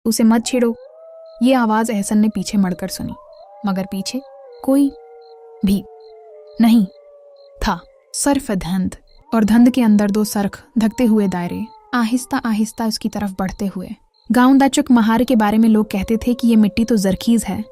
उसे मत छेड़ो। ये आवाज़ एहसन ने पीछे मुड़कर सुनी, मगर पीछे कोई भी नहीं था, सिर्फ धुंध, और धुंध के अंदर दो सरख धकते हुए दायरे आहिस्ता आहिस्ता उसकी तरफ बढ़ते हुए। गांव दाचुक महार के बारे में लोग कहते थे कि ये मिट्टी तो जरखीज है,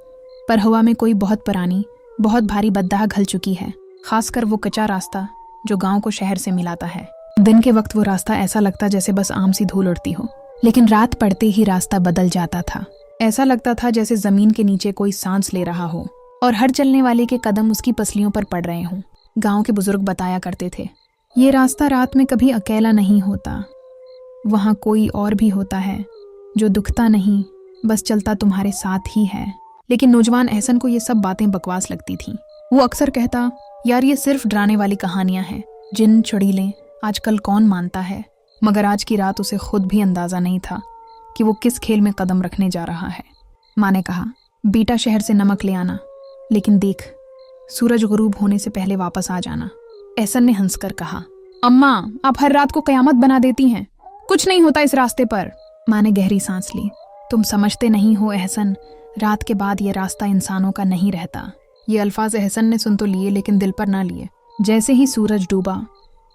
पर हवा में कोई बहुत पुरानी, बहुत भारी बददाह घल चुकी है, खासकर वो कच्चा रास्ता जो गांव को शहर से मिलाता है। दिन के वक्त वो रास्ता ऐसा लगता जैसे बस आम सी धूल उड़ती हो, लेकिन रात पड़ते ही रास्ता बदल जाता था। ऐसा लगता था जैसे जमीन के नीचे कोई सांस ले रहा हो और हर चलने वाले के कदम उसकी पसलियों पर पड़ रहे हों। गांव के बुजुर्ग बताया करते थे, ये रास्ता रात में कभी अकेला नहीं होता, वहाँ कोई और भी होता है जो दुखता नहीं, बस चलता तुम्हारे साथ ही है। लेकिन नौजवान एहसन को ये सब बातें बकवास लगती थीं। वो अक्सर कहता, यार ये सिर्फ डराने वाली कहानियां हैं, जिन चुड़ैलें आजकल कौन मानता है। मगर आज की रात उसे खुद भी अंदाजा नहीं था कि वो किस खेल में कदम रखने जा रहा है। माँ ने कहा, बेटा शहर से नमक ले आना, लेकिन देख सूरज गुरूब होने से पहले वापस आ जाना। एहसन ने हंसकर कहा, अम्मा आप हर रात को कयामत बना देती हैं, कुछ नहीं होता इस रास्ते पर। माँ ने गहरी सांस ली, तुम समझते नहीं हो एहसन, रात के बाद ये रास्ता इंसानों का नहीं रहता। ये अल्फाज एहसन ने सुन तो लिए, लेकिन दिल पर ना लिए। जैसे ही सूरज डूबा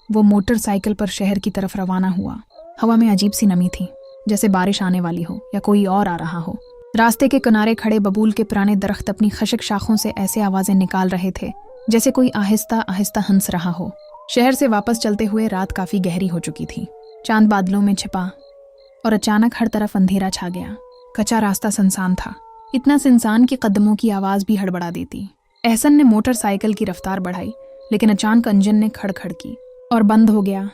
वो मोटरसाइकिल पर शहर की तरफ रवाना हुआ। हवा में अजीब सी नमी थी, जैसे बारिश आने वाली हो या कोई और आ रहा हो। रास्ते के किनारे खड़े बबूल के पुराने दरख्त अपनी खशक शाखों से ऐसे आवाजें निकाल रहे थे जैसे कोई आहिस्ता आहिस्ता हंस रहा हो। शहर से वापस चलते हुए रात काफी गहरी हो चुकी थी। चांद बादलों में छिपा और अचानक हर तरफ अंधेरा छा गया। कच्चा रास्ता सुनसान था, इतना सुनसान कि कदमों की आवाज भी हड़बड़ा देती। एहसन ने मोटरसाइकिल की रफ्तार बढ़ाई, लेकिन अचानक इंजन ने खड़खड़ की और बंद हो गया।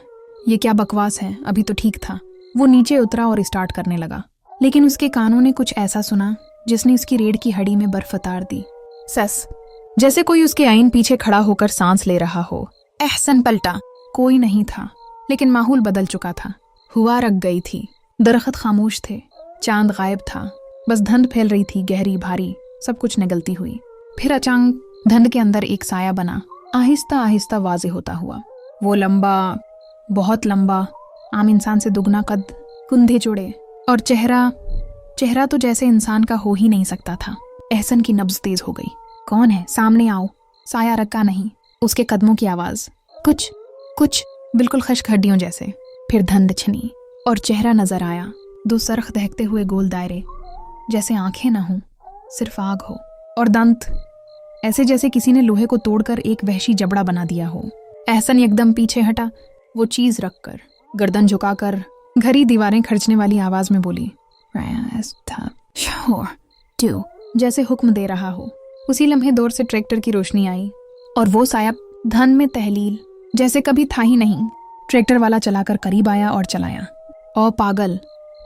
ये क्या बकवास है, अभी तो ठीक था। वो नीचे उतरा और स्टार्ट करने लगा, लेकिन उसके कानों ने कुछ ऐसा सुना जिसने उसकी रीढ़ की हड्डी में बर्फ उतार दी। सस, जैसे कोई उसके आईन पीछे खड़ा होकर सांस ले रहा हो। एहसन पलटा, कोई नहीं था, लेकिन माहौल बदल चुका था। हुआ रख गई थी, दरख्त खामोश थे, चांद गायब था, बस धुंध फैल रही थी, गहरी भारी, सब कुछ निगलती हुई। फिर अचानक धुंध के अंदर एक साया बना, आहिस्ता आहिस्ता वाज़ेह होता हुआ। वो लंबा, बहुत लंबा, आम इंसान से दुगना कद, कुंधे जोड़े, और चेहरा तो जैसे इंसान का हो ही नहीं सकता था। एहसन की नब्ज तेज हो गई। कौन है, सामने आओ। साया रखा नहीं, उसके कदमों की आवाज, कुछ बिल्कुल खश्क हड्डियों जैसे। फिर धुंध छनी और चेहरा नजर आया। दो सरख दहकते हुए गोल दायरे, जैसे आंखें ना हो, सिर्फ आग हो, और दंत ऐसे जैसे किसी ने लोहे को तोड़कर एक वहशी जबड़ा बना दिया हो। एहसन एकदम पीछे हटा, वो चीज रखकर, गर्दन झुकाकर, घरी दीवारें खर्चने वाली आवाज में बोली, जैसे हुक्म दे रहा हो। उसी लम्हे दूर से ट्रैक्टर की रोशनी आई और वो साया धुंध में तहलील जैसे कभी था ही नहीं। ट्रैक्टर वाला चलाकर करीब आया और चलाया। ओ पागल,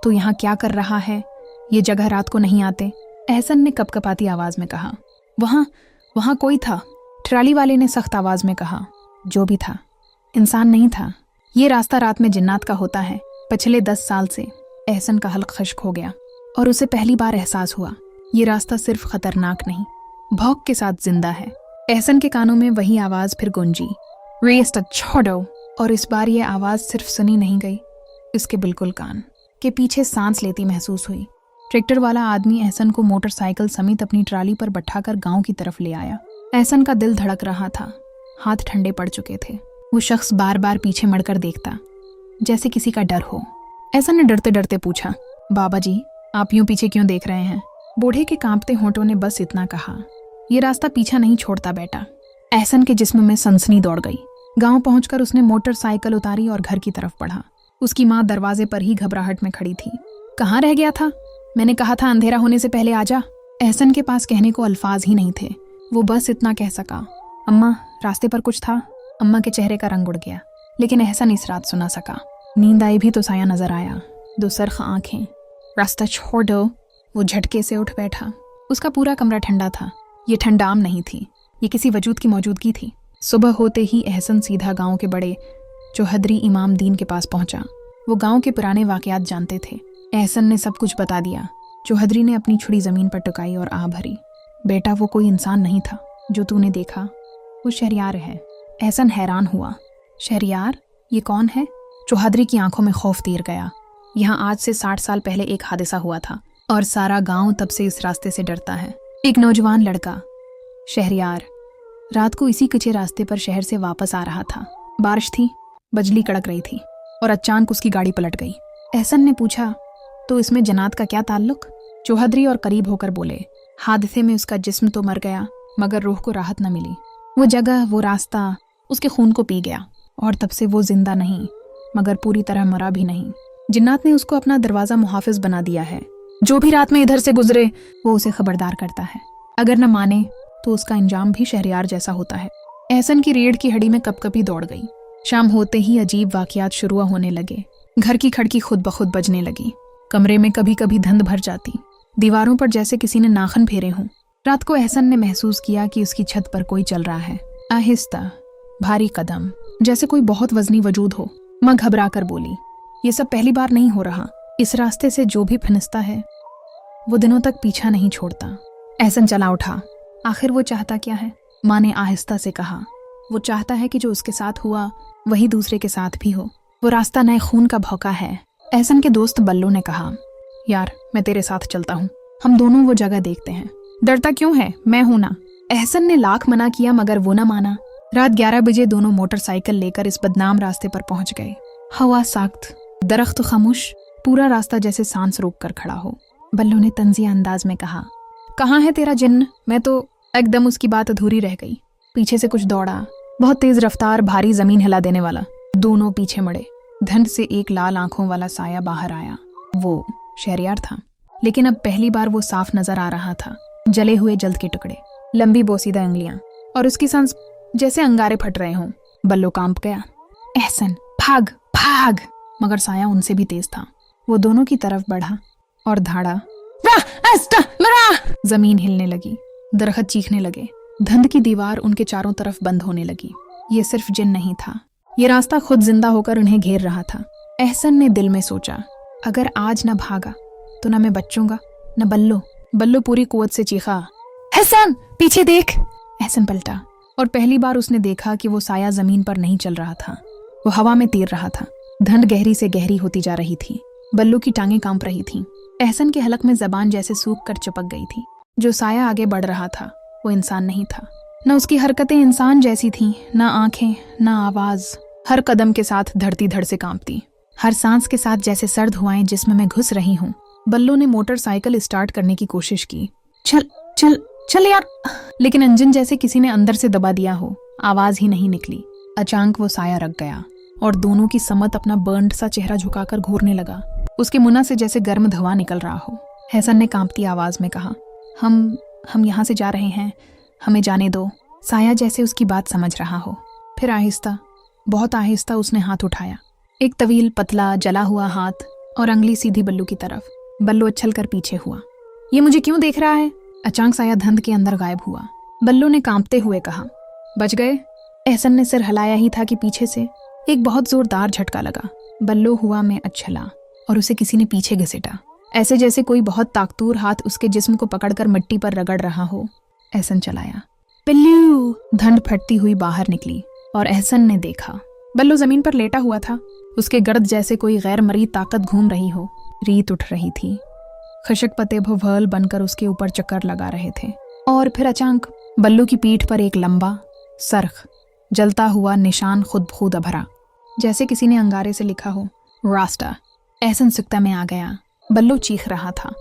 तू यहाँ क्या कर रहा है, ये जगह रात को नहीं आते। एहसन ने कपकपाती आवाज में कहा। वहाँ कोई था, ट्राली वाले ने सख्त आवाज में कहा। जो भी था, इंसान नहीं था। ये रास्ता रात में जिन्नात का होता है। पिछले 10 साल से एहसन का हल्क खश्क हो गया और उसे पहली बार एहसास हुआ, ये रास्ता सिर्फ खतरनाक नहीं, भौंक के साथ जिंदा है। एहसन के कानों में वही आवाज फिर गूंजी, रेस्ट छोड़ो। और इस बार ये आवाज सिर्फ सुनी नहीं गई, इसके बिल्कुल कान के पीछे सांस लेती महसूस हुई। ट्रैक्टर वाला आदमी एहसन को मोटरसाइकिल समेत अपनी ट्राली पर बैठाकर गांव की तरफ ले आया। एहसन का दिल धड़क रहा था, हाथ ठंडे पड़ चुके थे। वो शख्स बार बार पीछे मुड़कर देखता, जैसे किसी का डर हो। एहसन ने डरते डरते पूछा, बाबा जी आप यूं पीछे क्यों देख रहे हैं? बूढ़े के कांपते होंठों ने बस इतना कहा, ये रास्ता पीछा नहीं छोड़ता बेटा। एहसन के जिस्म में सनसनी दौड़ गई। गांव पहुंचकर उसने मोटरसाइकिल उतारी और घर की तरफ बढ़ा। उसकी माँ दरवाजे पर ही घबराहट में खड़ी थी। कहाँ रह गया था? मैंने कहा था अंधेरा होने से पहले आ जा। एहसन के पास कहने को अल्फाज ही नहीं थे। वो बस इतना कह सका, अम्मा रास्ते पर कुछ था। अम्मा के चेहरे का रंग उड़ गया, लेकिन एहसन इस रात सुना सका। नींद आई भी तो साया नजर आया, दो सरख आंखें। रास्ता छोड़ दो। वो झटके से उठ बैठा। उसका पूरा कमरा ठंडा था। ये ठंड आम नहीं थी, ये किसी वजूद की मौजूदगी थी। सुबह होते ही एहसन सीधा गांव के बड़े चौहद्री इमाम दीन के पास पहुंचा। वो गांव के पुराने वाकयात जानते थे। एहसन ने सब कुछ बता दिया। चौहद्री ने अपनी छुरी जमीन पर टुकाई और आ भरी। बेटा वो कोई इंसान नहीं था जो तूने देखा, वो शहरियार है। एहसन हैरान हुआ, शहरियार? ये कौन है? चौहद्री की आंखों में खौफ तीर गया। यहाँ आज से 60 साल पहले एक हादसा हुआ था। और सारा गांव तब से इस रास्ते से डरता है। एक नौजवान लड़का शहरयार रात को इसी कच्चे रास्ते पर शहर से वापस आ रहा था। बारिश थी, बिजली कड़क रही थी और अचानक उसकी गाड़ी पलट गई। एहसन ने पूछा, तो इसमें जन्नत का क्या ताल्लुक? चौहद्री और करीब होकर बोले, हादसे में उसका जिस्म तो मर गया मगर रूह को राहत न मिली। वो जगह, वो रास्ता उसके खून को पी गया और तब से वो जिंदा नहीं मगर पूरी तरह मरा भी नहीं। जिन्नात ने उसको अपना दरवाजा मुहाफिज बना दिया है। जो भी रात में इधर से गुजरे वो उसे खबरदार करता है। अगर न माने तो उसका अंजाम भी शहरयार जैसा होता है। एहसन की रीढ़ की हड्डी में कपकपी दौड़ गई। शाम होते ही अजीब वाकयात शुरू होने लगे। घर की खिड़की खुद ब खुद बजने लगी। कमरे में कभी कभी धुंध भर जाती। दीवारों पर जैसे किसी ने नाखन फेरे हों। रात को एहसन ने महसूस किया कि उसकी छत पर कोई चल रहा है। आहिस्ता, भारी कदम, जैसे कोई बहुत वजनी वजूद हो। माँ घबरा कर बोली, ये सब पहली बार नहीं हो रहा। इस रास्ते से जो भी फिनिसता है वो दिनों तक पीछा नहीं छोड़ता। एहसन चला उठा। आखिर वो चाहता क्या है? माँ ने आहिस्ता से कहा, वो चाहता है कि जो उसके साथ हुआ वही दूसरे के साथ भी हो। वो रास्ता नए खून का भौका है। एहसन के दोस्त बल्लू ने कहा, यार मैं तेरे साथ चलता हूँ, हम दोनों वो जगह देखते हैं। डरता क्यों है, मैं हूं ना। एहसन ने लाख मना किया मगर वो ना माना। रात 11 बजे दोनों मोटरसाइकिल लेकर इस बदनाम रास्ते पर पहुंच गए। हवा सख्त, दरख्त खामोश, पूरा रास्ता जैसे सांस रोक कर खड़ा हो। बल्लू ने तंजिया अंदाज में कहा, कहाँ है तेरा जिन्न? मैं तो एकदम उसकी बात अधूरी रह गई। पीछे से कुछ दौड़ा, बहुत तेज रफ्तार, भारी, जमीन हिला देने वाला। दोनों पीछे मुड़े। धुंध से एक लाल आंखों वाला साया बाहर आया। वो शहरयार था, लेकिन अब पहली बार वो साफ नजर आ रहा था। जले हुए जल्द के टुकड़े, लंबी बोसीदा उंगलियां और उसकी सांस जैसे अंगारे फट रहे हों। बल्लू कांप गया। एहसन, भाग भाग! मगर साया उनसे भी तेज था। वो दोनों की तरफ बढ़ा और धाड़ा। जमीन हिलने लगी, दरख्त चीखने लगे। धुंध की दीवार उनके चारों तरफ बंद होने लगी। ये सिर्फ जिन नहीं था, ये रास्ता खुद जिंदा होकर उन्हें घेर रहा था। एहसन ने दिल में सोचा, अगर आज न भागा तो न मैं बचूंगा न बल्लू। बल्लू पूरी कुव्वत से चीखा, एहसन पीछे देख! एहसन पलटा और पहली बार उसने देखा कि वो साया जमीन पर नहीं चल रहा था, वो हवा में तैर रहा था। धुंध गहरी से गहरी होती जा रही थी। बल्लू की टांगें कांप रही थीं। एहसन के हलक में जबान जैसे सूख कर चिपक गई थी। जो साया आगे बढ़ रहा था वो इंसान नहीं था। न उसकी हरकतें इंसान जैसी थीं, न आंखें, न आवाज। हर कदम के साथ धरती धड़ से कांपती, हर सांस के साथ जैसे सर्द हवाएं जिस्म में घुस रही हूं। बल्लू ने मोटरसाइकिल स्टार्ट करने की कोशिश की। चल चल चल यार! लेकिन इंजन जैसे किसी ने अंदर से दबा दिया हो, आवाज ही नहीं निकली। अचानक वो साया रख गया और दोनों की समत अपना बर्न्ड सा चेहरा झुकाकर घूरने लगा। उसके मुंह से जैसे गर्म धुआं निकल रहा हो। एहसन ने कांपती आवाज में कहा, हम यहाँ से जा रहे हैं, हमें जाने दो। साया जैसे उसकी बात समझ रहा हो। फिर आहिस्ता, बहुत आहिस्ता उसने हाथ उठाया। एक तवील, पतला, जला हुआ हाथ और अंगली सीधी बल्लू की तरफ। बल्लू उछल कर पीछे हुआ। ये मुझे क्यों देख रहा है? अचानक साया धुंध के अंदर गायब हुआ। बल्लू ने कांपते हुए कहा, बच गए? एहसन ने सिर हिलाया ही था कि पीछे से एक बहुत जोरदार झटका लगा। बल्लू हुआ में उछला और उसे किसी ने पीछे घसीटा, ऐसे जैसे कोई बहुत ताकतूर हाथ उसके जिस्म को पकड़कर मिट्टी पर रगड़ रहा हो। एहसन चलाया। बल्लू! धुंध फटती हुई बाहर निकली और एहसन ने देखा बल्लू जमीन पर लेटा हुआ था। उसके गर्द जैसे कोई गैर मरी ताकत घूम रही हो। रीत उठ रही थी। खशक पत्ते भुवल बनकर उसके ऊपर चक्कर लगा रहे थे। और फिर अचानक बल्लू की पीठ पर एक लंबा, सरख, जलता हुआ निशान खुद खुद भरा, जैसे किसी ने अंगारे से लिखा हो, रास्ता। एहसन सुक्ता में आ गया। बल्लू चीख रहा था,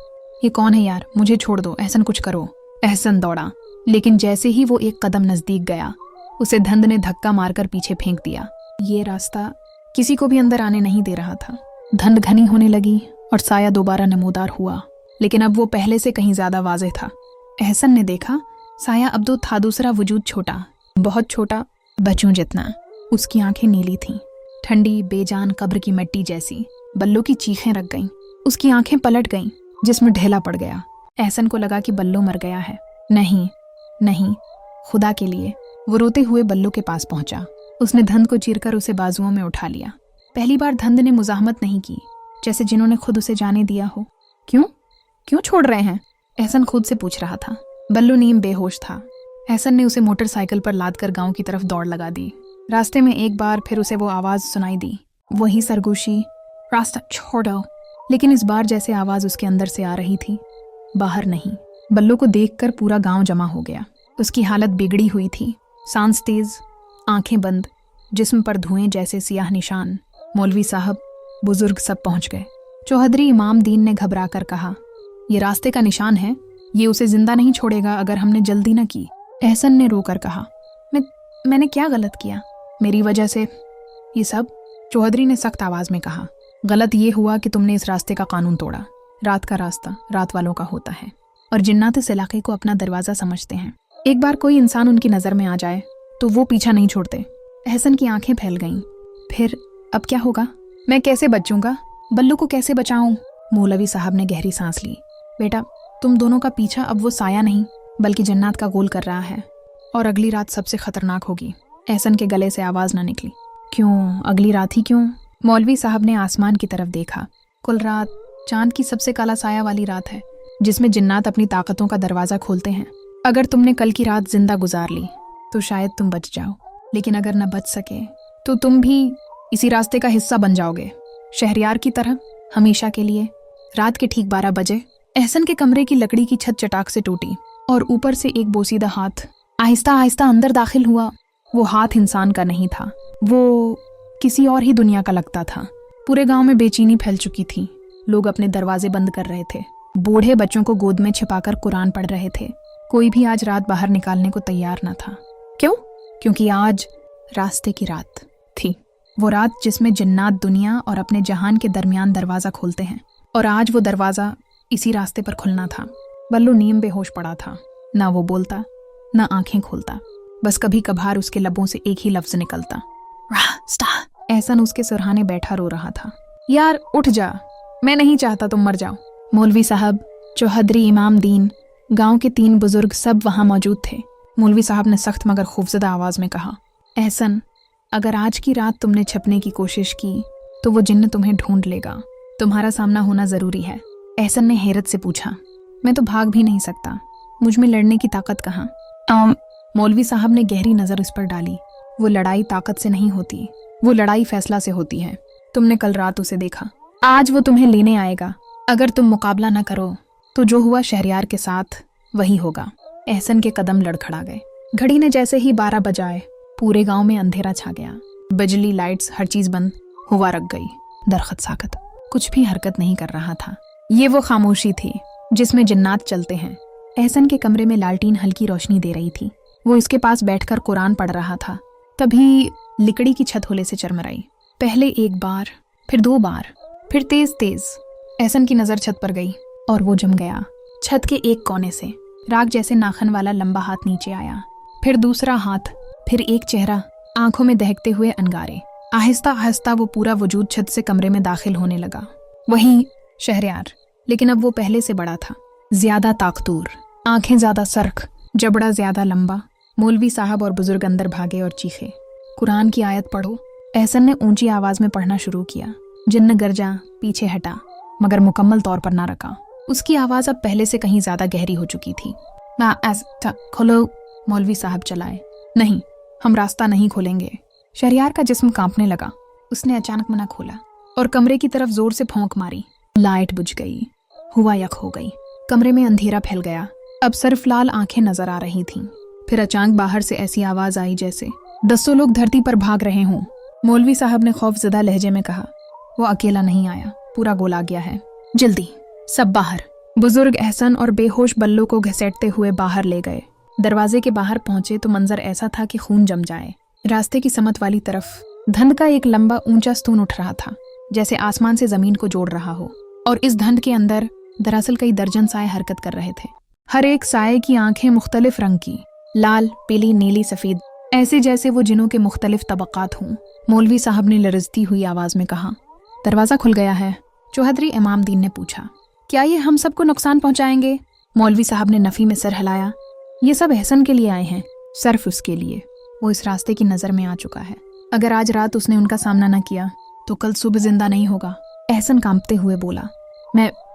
ये कौन है यार? मुझे छोड़ दो, एहसन कुछ करो। एहसन दौड़ा, लेकिन जैसे ही वो एक कदम नजदीक गया उसे धुंध ने धक्का मारकर पीछे फेंक दिया। ये रास्ता किसी को भी अंदर आने नहीं दे रहा था। धुंध घनी होने लगी और साया दोबारा नमूदार हुआ, लेकिन अब वो पहले से कहीं ज्यादा वाज़ेह था। एहसन ने देखा साया अब तो था दूसरा वजूद, छोटा, बहुत छोटा, बच्चों जितना। उसकी आंखें नीली थीं, ठंडी, बेजान, कब्र की मिट्टी जैसी। बल्लू की चीखें रख गईं, उसकी आंखें पलट गईं, जिसमें ढेला पड़ गया। एहसन को लगा कि बल्लू मर गया है। नहीं नहीं, खुदा के लिए! वो रोते हुए बल्लू के पास पहुंचा। उसने धुंध को चीरकर उसे बाजुओं में उठा लिया। पहली बार धुंध ने मुजाहमत नहीं की, जैसे जिन्होंने खुद उसे जाने दिया हो। क्यों छोड़ रहे हैं? एहसन खुद से पूछ रहा था। बल्लू नीम बेहोश था। एहसन ने उसे मोटरसाइकिल पर लादकर गांव की तरफ दौड़ लगा दी। रास्ते में एक बार फिर उसे वो आवाज सुनाई दी, वही सरगोशी, रास्ता छोड़ो। लेकिन इस बार जैसे आवाज उसके अंदर से आ रही थी, बाहर नहीं। बल्लू को देखकर पूरा गांव जमा हो गया। उसकी हालत बिगड़ी हुई थी, सांस तेज, आंखें बंद, जिस्म पर धुएं जैसे सियाह निशान। मौलवी साहब, बुजुर्ग सब पहुंच गए। चौधरी इमाम दीन ने घबरा कर कहा, ये रास्ते का निशान है, ये उसे जिंदा नहीं छोड़ेगा अगर हमने जल्दी न की। एहसन ने रोकर कहा, मैंने क्या गलत किया? मेरी वजह से ये सब? चौधरी ने सख्त आवाज में कहा, गलत ये हुआ कि तुमने इस रास्ते का कानून तोड़ा। रात का रास्ता रात वालों का होता है और जिन्नात इस इलाके को अपना दरवाजा समझते हैं। एक बार कोई इंसान उनकी नजर में आ जाए तो वो पीछा नहीं छोड़ते। एहसन की आंखें फैल गईं। फिर अब क्या होगा? मैं कैसे बचूंगा? बल्लू को कैसे बचाऊं? मौलवी साहब ने गहरी सांस ली। बेटा, तुम दोनों का पीछा अब वो साया नहीं बल्कि जन्नत का गोल कर रहा है, और अगली रात सबसे खतरनाक होगी। एहसन के गले से आवाज न निकली। क्यों? अगली रात ही क्यों? मौलवी साहब ने आसमान की तरफ देखा। कुल रात चांद की सबसे काला साया वाली रात है, जिसमें जिन्नात अपनी ताकतों का दरवाजा खोलते हैं। अगर तुमने कल की रात जिंदा गुजार ली तो शायद तुम बच जाओ, लेकिन अगर न बच सके तो तुम भी इसी रास्ते का हिस्सा बन जाओगे, शहरयार की तरह, हमेशा के लिए। रात के ठीक 12 बजे एहसन के कमरे की लकड़ी की छत चटाक से टूटी और ऊपर से एक बोसीदा हाथ आहिस्ता आहिस्ता अंदर दाखिल हुआ। वो हाथ इंसान का नहीं था, वो किसी और ही दुनिया का लगता था। पूरे गांव में बेचैनी फैल चुकी थी। लोग अपने दरवाजे बंद कर रहे थे, बूढ़े बच्चों को गोद में छिपाकर कुरान पढ़ रहे थे। कोई भी आज रात बाहर निकालने को तैयार न था। क्यों? क्योंकि आज रास्ते की रात थी। वो रात जिसमें जिन्नात दुनिया और अपने जहान के दरमियान दरवाजा खोलते हैं, और आज वो दरवाजा इसी रास्ते पर खुलना था। बल्लू नीम बेहोश पड़ा था। ना वो बोलता, ना आंखें खोलता, बस कभी कभार उसके लबों से एक ही लफ्ज निकलता, रास्ता। एहसन उसके सुरहाने बैठा रो रहा था। यार उठ जा, मैं नहीं चाहता तुम मर जाओ। मौलवी साहब, चौधरी इमाम दीन, गांव के 3 बुजुर्ग सब वहां मौजूद थे। मौलवी साहब ने सख्त मगर खौफजदा आवाज में कहा, एहसन, अगर आज की रात तुमने छिपने की कोशिश की तो वो जिन्न तुम्हें ढूंढ लेगा। तुम्हारा सामना होना जरूरी है। एहसन ने हैरत से पूछा, मैं तो भाग भी नहीं सकता, मुझ में लड़ने की ताकत कहाँ? मौलवी साहब ने गहरी नजर इस पर डाली। वो लड़ाई ताकत से नहीं होती, वो लड़ाई फैसला से होती है। तुमने कल रात उसे देखा, आज वो तुम्हें लेने आएगा। अगर तुम मुकाबला न करो तो जो हुआ शहरयार के साथ वही होगा। एहसन के कदम लड़खड़ा गए। घड़ी ने जैसे ही 12 बजाए, पूरे गांव में अंधेरा छा गया। बिजली, लाइट्स, हर चीज बंद, हुआ रख गई। दरख्त साकत, कुछ भी हरकत नहीं कर रहा था। ये वो खामोशी थी जिसमें जिन्नात चलते हैं। एहसन के कमरे में लालटीन हल्की रोशनी दे रही थी। वो इसके पास बैठकर कुरान पढ़ रहा था। तभी लिकड़ी की छत होले से चरमराई। पहले एक बार, फिर 2 बार, फिर तेज तेज। एहसन की नजर छत पर गई और वो जम गया। छत के एक कोने से राग जैसे नाखन वाला लंबा हाथ नीचे आया, फिर दूसरा हाथ, फिर एक चेहरा, आंखों में दहकते हुए अंगारे। आहिस्ता आहिस्ता वो पूरा वजूद छत से कमरे में दाखिल होने लगा। वही शहरयार, लेकिन अब वो पहले से बड़ा था, ज्यादा ताकतूर, आंखें ज्यादा सरख, जबड़ा ज्यादा लंबा। मौलवी साहब और बुजुर्ग अंदर भागे और चीखे, कुरान की आयत पढ़ो। एहसन ने ऊंची आवाज में पढ़ना शुरू किया। जिन्न गर्जा, पीछे हटा, मगर मुकम्मल तौर पर ना रखा। उसकी आवाज अब पहले से कहीं ज्यादा गहरी हो चुकी थी। खोलो। मौलवी साहब चलाए। नहीं, हम रास्ता नहीं खोलेंगे। शहरयार का जिस्म कांपने लगा। उसने अचानक मना खोला और कमरे की तरफ जोर से भौंक मारी। लाइट बुझ गई। हुआ यक हो गई। कमरे में अंधेरा फैल गया। अब सिर्फ लाल आंखें नजर आ रही थीं। फिर अचानक बाहर से ऐसी आवाज आई जैसे 10 लोग धरती पर भाग रहे हों। मौलवी साहब ने खौफजदा लहजे में कहा, वो अकेला नहीं आया, पूरा गोल आ गया है। जल्दी सब बाहर। बुजुर्ग एहसन और बेहोश बल्लू को घसीटते हुए बाहर ले गए। दरवाजे के बाहर पहुंचे तो मंजर ऐसा था कि खून जम जाए। रास्ते की समत वाली तरफ धंध का एक लंबा ऊंचा स्तून उठ रहा था, जैसे आसमान से जमीन को जोड़ रहा हो। और इस धंध के अंदर दरअसल कई दर्जन साए हरकत कर रहे थे। हर एक साए की आंखें मुख्तलिफ रंग की, लाल, पीली, नीली, सफेद, ऐसे जैसे वो जिनों के मुख्तलिफ तबकात हों। मौलवी साहब ने लरजती हुई आवाज में कहा, दरवाजा खुल गया है। चौधरी इमाम दीन ने पूछा, क्या ये हम सबको नुकसान पहुंचाएंगे? मौलवी साहब ने नफी में सर हिलाया। ये सब एहसन के लिए आए हैं, सिर्फ उसके लिए। वो इस रास्ते की नजर में आ चुका है। अगर आज रात उसने उनका सामना न किया तो कल सुबह जिंदा नहीं होगा। एहसन कांपते हुए बोला,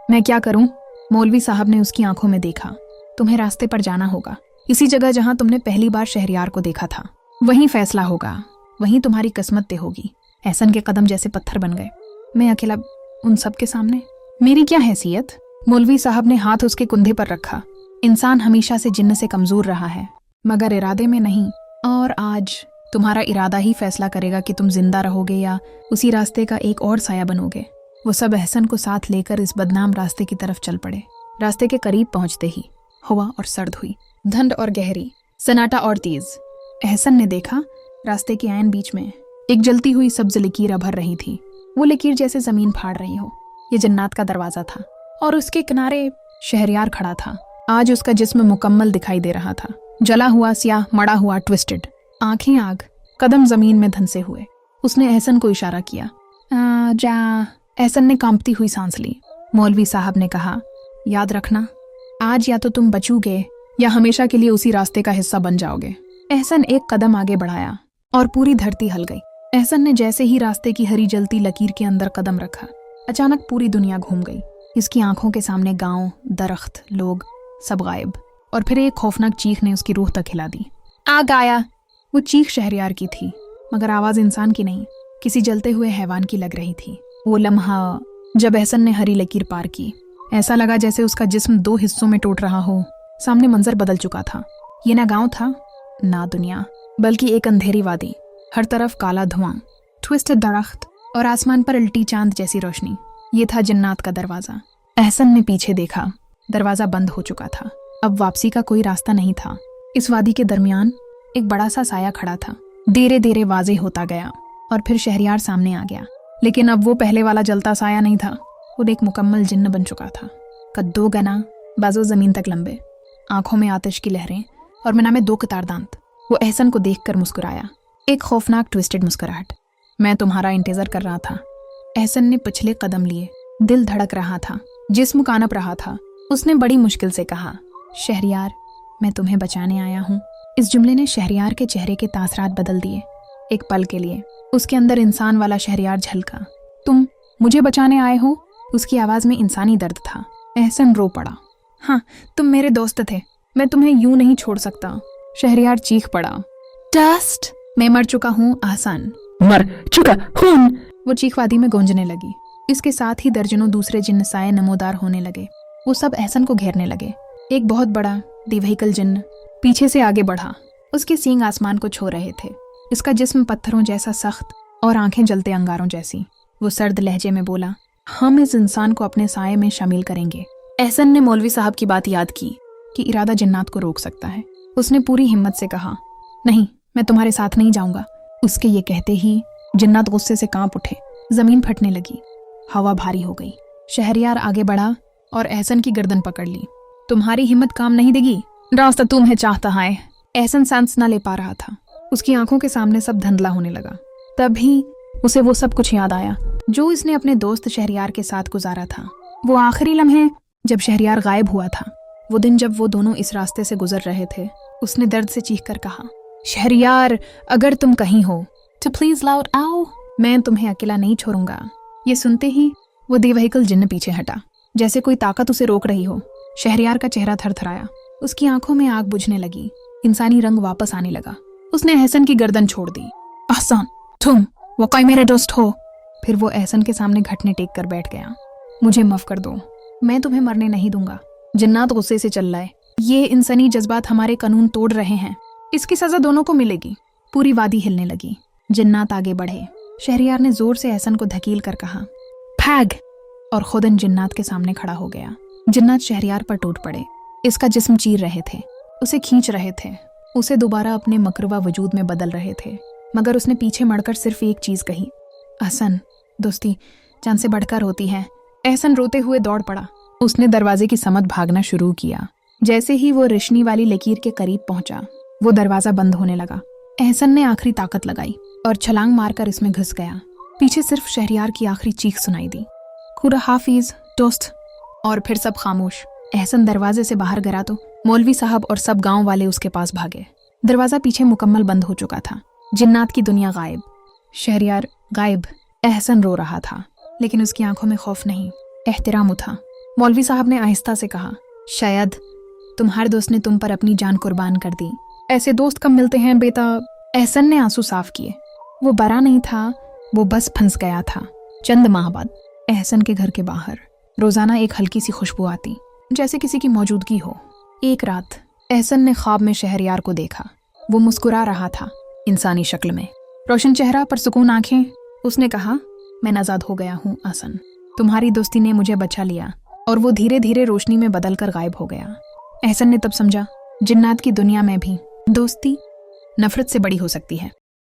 मैं क्या करूं? मौलवी साहब ने उसकी आंखों में देखा। तुम्हें रास्ते पर जाना होगा, इसी जगह जहां तुमने पहली बार शहरयार को देखा था। वहीं फैसला होगा, वहीं तुम्हारी किस्मत तय होगी। एहसन के कदम जैसे पत्थर बन गए। मैं अकेला उन सब के सामने? मेरी क्या हैसियत? मौलवी साहब ने हाथ उसके कुंधे पर रखा। इंसान हमेशा से जिन्न से कमजोर रहा है, मगर इरादे में नहीं। और आज तुम्हारा इरादा ही फैसला करेगा कि तुम जिंदा रहोगे या उसी रास्ते का एक और साया बनोगे। वो सब एहसन को साथ लेकर इस बदनाम रास्ते की तरफ चल पड़े। रास्ते के करीब पहुंचते ही हवा और सर्द हुई, धुंध और गहरी, सन्नाटा और तेज। एहसन ने देखा रास्ते के ऐन बीच में एक जलती हुई सब्ज लकीर अभर रही थी। वो लकीर जैसे जमीन फाड़ रही हो। ये जन्नत का दरवाजा था और उसके किनारे शहरयार खड़ा था। आज उसका जिस्म मुकम्मल दिखाई दे रहा था, जला हुआ, स्याह, मड़ा हुआ, ट्विस्टेड, आंखें आग, कदम जमीन में धंसे हुए। उसने एहसन को इशारा किया। जा। एहसन ने कांपती हुई सांस ली। मौलवी साहब ने कहा, याद रखना, आज या तो तुम बचोगे या हमेशा के लिए उसी रास्ते का हिस्सा बन जाओगे। एहसन एक कदम आगे बढ़ाया और पूरी धरती हल गई। एहसन ने जैसे ही रास्ते की हरी जलती लकीर के अंदर कदम रखा, अचानक पूरी दुनिया घूम गई। इसकी आंखों के सामने गांव, दरख्त, लोग सब गायब। और फिर एक खौफनाक चीख ने उसकी रूह तक हिला दी। आग आया। वो चीख शहरयार की थी, मगर आवाज इंसान की नहीं, किसी जलते हुए हैवान की लग रही थी। वो लम्हा जब एहसन ने हरी लकीर पार की, ऐसा लगा जैसे उसका जिस्म दो हिस्सों में टूट रहा हो। सामने मंजर बदल चुका था। ये ना गांव था, ना दुनिया, बल्कि एक अंधेरी वादी। हर तरफ काला धुआं, ट्विस्टेड दरख्त और आसमान पर उल्टी चांद जैसी रोशनी। ये था जन्नत का दरवाजा। एहसन ने पीछे देखा, दरवाजा बंद हो चुका था। अब वापसी का कोई रास्ता नहीं था। इस वादी के दरमियान एक बड़ा सा साया खड़ा था। धीरे धीरे वाजे होता गया और फिर शहरयार सामने आ गया। लेकिन अब वो पहले वाला जलता साया नहीं था। वो एक मुकम्मल जिन्न बन चुका था। कद्दो गना, बाजू जमीन तक लंबे, आंखों में आतिश की लहरें और मिना में 2 कतार दांत। वो एहसन को देखकर मुस्कुराया, एक खौफनाक ट्विस्टेड मुस्कुराहट। मैं तुम्हारा इंतजार कर रहा था। एहसन ने पिछले कदम लिए। दिल धड़क रहा था, जिस्म कांप रहा था। उसने बड़ी मुश्किल से कहा, शहरयार, मैं तुम्हें बचाने आया हूँ। इस जुमले ने शहरयार के चेहरे के तासरात बदल दिए। एक पल के लिए उसके अंदर इंसान वाला शहरयार झलका। तुम मुझे बचाने आए हो? उसकी आवाज में इंसानी दर्द था। एहसन रो पड़ा। हाँ, तुम मेरे दोस्त थे, मैं तुम्हें यूं नहीं छोड़ सकता। शहरयार चीख पड़ा, डस्ट, मैं मर चुका हूँ आसान, मर चुका खून। वो चीख वादी में गूंजने लगी। इसके साथ ही दर्जनों दूसरे जिन्न साए नमोदार होने लगे। वो सब एहसन को घेरने लगे। एक बहुत बड़ा दिवहिकल जिन्न पीछे से आगे बढ़ा। उसके सींग आसमान को छू रहे थे। इसका जिस्म पत्थरों जैसा सख्त और आंखें जलते अंगारों जैसी। वो सर्द लहजे में बोला, हम इस इंसान को अपने साये में शामिल करेंगे। एहसन ने मौलवी साहब की बात याद की कि इरादा जन्नत को रोक सकता है। उसने पूरी हिम्मत से कहा, नहीं, मैं तुम्हारे साथ नहीं जाऊंगा। उसके ये कहते ही जन्नत गुस्से से कांप उठे। जमीन फटने लगी, हवा भारी हो गई। शहरयार आगे बढ़ा और एहसन की गर्दन पकड़ ली। तुम्हारी हिम्मत काम नहीं देगी, रास्ता तुम्हें चाहता है। एहसन सांस न ले पा रहा था। उसकी आंखों के सामने सब धुंधला होने लगा। तभी उसे वो सब कुछ याद आया जो इसने अपने दोस्त शहरयार के साथ गुजारा था। वो आखिरी लम्हे जब शहरयार गायब हुआ था, वो दिन जब वो दोनों इस रास्ते से गुजर रहे थे। उसने दर्द से चीख कर कहा, शहरयार, अगर तुम कहीं हो तो प्लीज लौट आओ, मैं तुम्हें अकेला नहीं छोड़ूंगा। ये सुनते ही वो दिवहिकल जिन्न पीछे हटा, जैसे कोई ताकत उसे रोक रही हो। शहरयार का चेहरा थरथराया, उसकी आंखों में आग बुझने लगी, इंसानी रंग वापस आने लगा। उसने एहसन की गर्दन छोड़ दी। आसान, तुम वाकई मेरे दोस्त हो। फिर वो एहसन के सामने घटने टेक कर बैठ गया। मुझे माफ कर दो, मैं तुम्हें मरने नहीं दूंगा। जन्नत गुस्से से चल रहे, ये इंसानी जज्बात हमारे कानून तोड़ रहे हैं, इसकी सजा दोनों को मिलेगी। पूरी वादी हिलने लगी। जन्नत आगे बढ़े। शहरयार ने जोर से एहसन को धकील कर कहा, भाग, और खुदन जन्नत के सामने खड़ा हो गया। जन्नत शहरयार पर टूट पड़े। इसका जिस्म चीर रहे थे, उसे खींच रहे थे, उसे दोबारा अपने मकरुबा वजूद में बदल रहे थे। मगर उसने पीछे मुड़कर सिर्फ एक चीज कही, अहसन, दोस्ती जान से बढ़कर होती है। एहसन रोते हुए दौड़ पड़ा। उसने दरवाजे की समत भागना शुरू किया। जैसे ही वो रोशनी वाली लकीर के करीब पहुंचा, वो दरवाजा बंद होने लगा। एहसन ने आखिरी ताकत लगाई और छलांग मारकर इसमें घुस गया। पीछे सिर्फ शहरयार की आखिरी चीख सुनाई दी, खुदा हाफिज दोस्त। और फिर सब खामोश। एहसन दरवाजे से बाहर गिरा तो मौलवी साहब और सब गांव वाले उसके पास भागे। दरवाजा पीछे मुकम्मल बंद हो चुका था। जिन्नात की दुनिया गायब, शहरयार गायब। एहसन रो रहा था, लेकिन उसकी आंखों में खौफ नहीं, एहतराम था। मौलवी साहब ने आहिस्ता से कहा, शायद तुम्हारे दोस्त ने तुम पर अपनी जान कुर्बान कर दी। ऐसे दोस्त कब मिलते हैं बेटा। एहसन ने आंसू साफ किए। वो बरा नहीं था, वो बस फंस गया था। चंद माह बाद एहसन के घर के बाहर रोजाना एक हल्की सी खुशबू आती, जैसे किसी की मौजूदगी हो। एक रात एहसन ने ख्वाब में शहरयार को देखा। वो मुस्कुरा रहा था, इंसानी शक्ल में, रोशन चेहरा पर सुकून आंखें। उसने कहा, मैं आजाद हो गया हूँ आसन, तुम्हारी दोस्ती ने मुझे बचा लिया। और वो धीरे धीरे रोशनी में बदलकर गायब हो गया। एहसन ने तब समझा, जिन्नात की दुनिया में भी दोस्ती नफरत से बड़ी हो सकती है।